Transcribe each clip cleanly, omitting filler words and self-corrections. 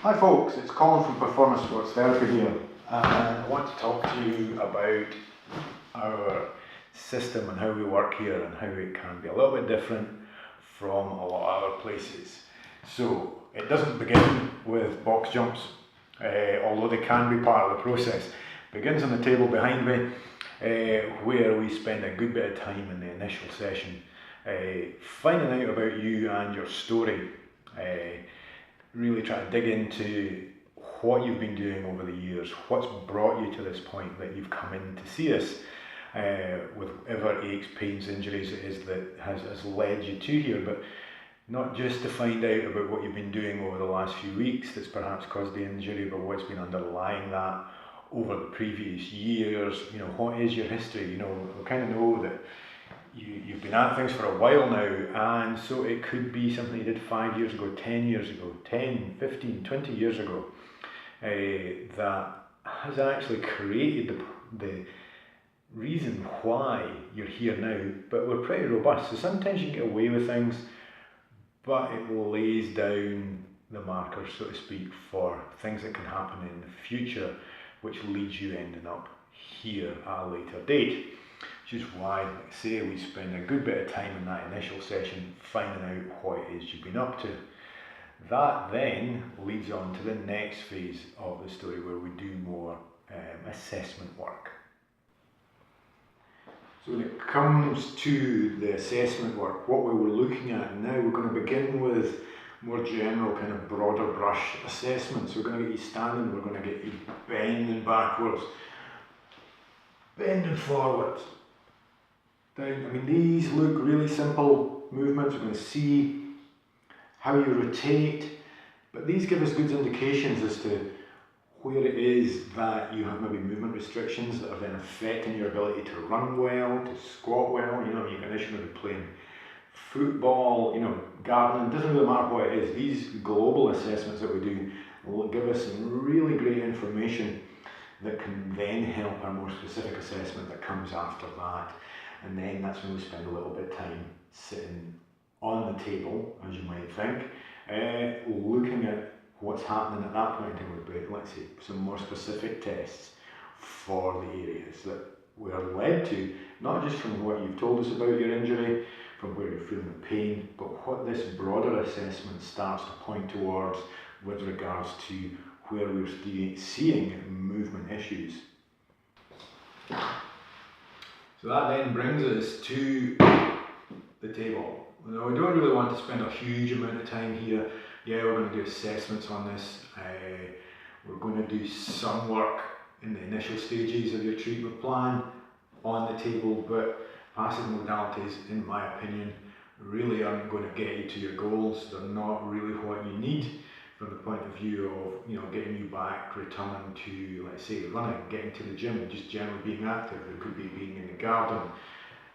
Hi folks, it's Colin from Performance Sports Therapy here, and I want to talk to you about our system and how we work here and how it can be a little bit different from a lot of other places. So it doesn't begin with box jumps, although they can be part of the process. It begins on the table behind me, where we spend a good bit of time in the initial session finding out about you and your story. Really try to dig into what you've been doing over the years, what's brought you to this point that you've come in to see us, with whatever aches, pains, injuries it is that has led you to here, but not just to find out about what you've been doing over the last few weeks that's perhaps caused the injury, but what's been underlying that over the previous years. You know, what is your history? You know, we kind of know that you've been at things for a while now, and so it could be something you did 5 years ago, 10 years ago, 10, 15, 20 years ago, that has actually created the reason why you're here now. But we're pretty robust, so sometimes you can get away with things, but it lays down the markers, so to speak, for things that can happen in the future, which leads you ending up here at a later date. Which is why, like I say, we spend a good bit of time in that initial session finding out what it is you've been up to. That then leads on to the next phase of the story, where we do more assessment work. So when it comes to the assessment work, what we were looking at now, we're going to begin with more general, kind of broader brush assessments. We're going to get you standing, we're going to get you bending backwards, bending forwards, down. I mean, these look really simple movements. We're going to see how you rotate, but these give us good indications as to where it is that you have maybe movement restrictions that are then affecting your ability to run well, to squat well. You know, you can initially be playing football, you know, gardening, doesn't really matter what it is. These global assessments that we do will give us some really great information that can then help our more specific assessment that comes after that. And then that's when we spend a little bit of time sitting on the table, as you might think, looking at what's happening at that point in the break. Let's say some more specific tests for the areas that we're led to, not just from what you've told us about your injury, from where you're feeling the pain, but what this broader assessment starts to point towards with regards to where we're seeing movement issues. So that then brings us to the table. Now, we don't really want to spend a huge amount of time here. Yeah, we're going to do assessments on this. We're going to do some work in the initial stages of your treatment plan on the table, but passive modalities, in my opinion, really aren't going to get you to your goals. They're not really what you need from the point of view of, you know, getting you back, returning to, let's say, running, getting to the gym, just generally being active. It could be being in the garden.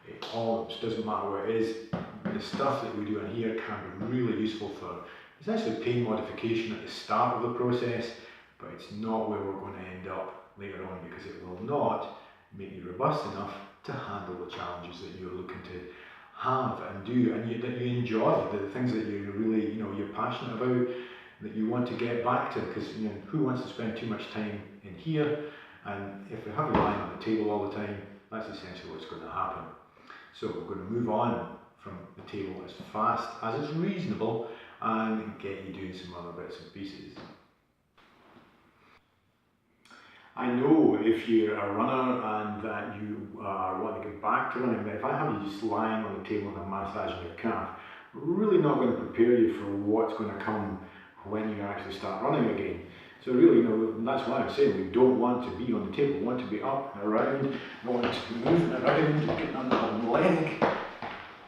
It all doesn't matter what it is. The stuff that we do in here can be really useful for essentially pain modification at the start of the process, but it's not where we're going to end up later on, because it will not make you robust enough to handle the challenges that you're looking to have and do, and that you enjoy, the things that you really, you know, you're passionate about, that you want to get back to. Because, you know, who wants to spend too much time in here? And if we have you lying on the table all the time, that's essentially what's going to happen. So we're going to move on from the table as fast as is reasonable and get you doing some other bits and pieces. I know if you're a runner and that you want to get back to running, but if I have you just lying on the table and I'm massaging your calf, we're really not going to prepare you for what's going to come when you actually start running again. So really, you know, that's why I'm saying we don't want to be on the table. We want to be up and around, we want to be moving around, getting under one leg,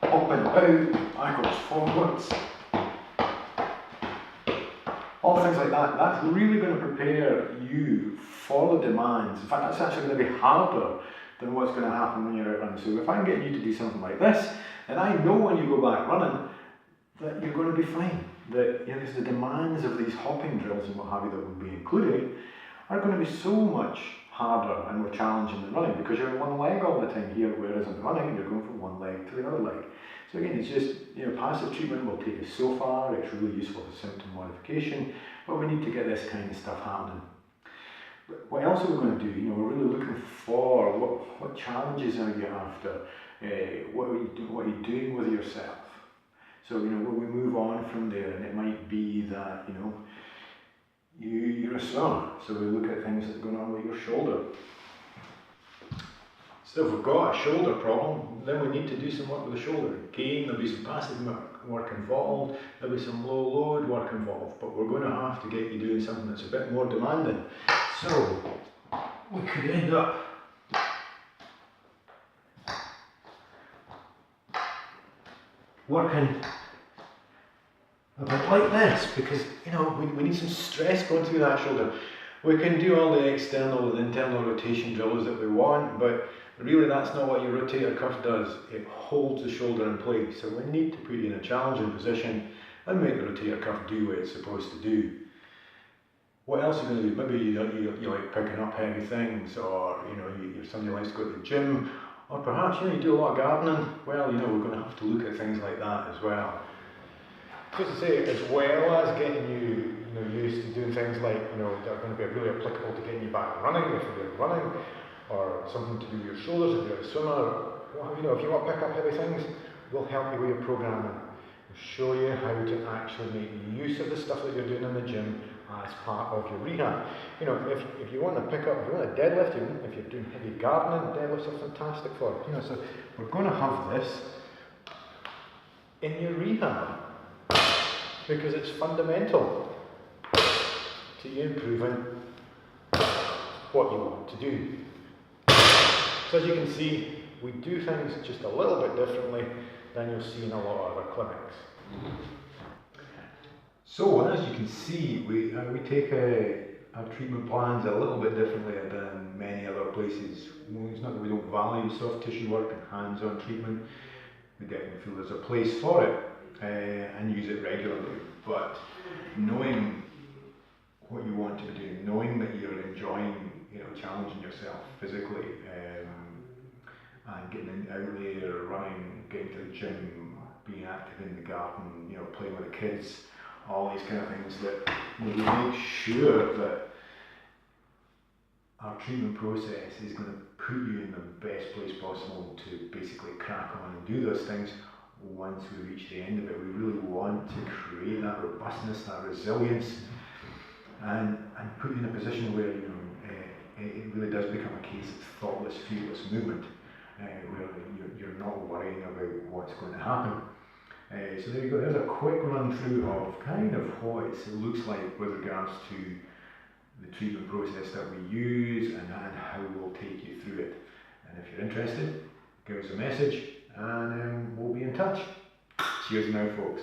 up and about, backwards, forwards, all things like that. That's really going to prepare you for the demands. In fact, that's actually going to be harder than what's going to happen when you're out running. So if I'm getting you to do something like this, then I know when you go back running that you're going to be fine. That, you know, because the demands of these hopping drills and what have you that we'll be including are going to be so much harder and more challenging than running, because you're on one leg all the time here, whereas in running you're going from one leg to the other leg. So again, it's just, passive treatment will take us so far. It's really useful for symptom modification, but we need to get this kind of stuff happening. But what else are we going to do? We're really looking for what challenges are you after? What are you doing with yourself? So when we move on from there, and it might be that you're a swimmer. So we look at things that are going on with your shoulder. So if we've got a shoulder problem, then we need to do some work with the shoulder. Again, there'll be some passive work involved, there'll be some low load work involved, but we're going to have to get you doing something that's a bit more demanding. So we could end up working a bit like this, because we need some stress going through that shoulder. We can do all the external and internal rotation drills that we want, but really that's not what your rotator cuff does. It holds the shoulder in place. So we need to put you in a challenging position and make the rotator cuff do what it's supposed to do. What else are you going to do? Maybe you like picking up heavy things, or you're somebody who likes to go to the gym, or perhaps you do a lot of gardening. Well, we're going to have to look at things like that as well. Just to say, as well as getting you, used to doing things like, that are going to be really applicable to getting you back running, if you're running, or something to do with your shoulders, if you're a swimmer, if you want to pick up heavy things, we'll help you with your programming. We'll show you how to actually make use of the stuff that you're doing in the gym as part of your rehab. If you want to pick up, if you want to deadlift, if you're doing heavy gardening, deadlifts are fantastic for it. So we're going to have this in your rehab, because it's fundamental to you improving what you want to do. So as you can see, we do things just a little bit differently than you'll see in a lot of other clinics. So as you can see, we take our treatment plans a little bit differently than many other places. It's not that we don't value soft tissue work and hands-on treatment. We definitely feel there's a place for it. And use it regularly, but knowing what you want to be doing, knowing that you're enjoying, challenging yourself physically, and getting out there, running, getting to the gym, being active in the garden, playing with the kids, all these kind of things, that we make sure that our treatment process is going to put you in the best place possible to basically crack on and do those things. Once we reach the end of it, we really want to create that robustness, that resilience, and put you in a position where it really does become a case of thoughtless, fearless movement, where you're not worrying about what's going to happen. So there you go. There's a quick run through of kind of what it looks like with regards to the treatment process that we use and how we'll take you through it. And if you're interested, give us a message, and we'll be in touch. Cheers now, folks.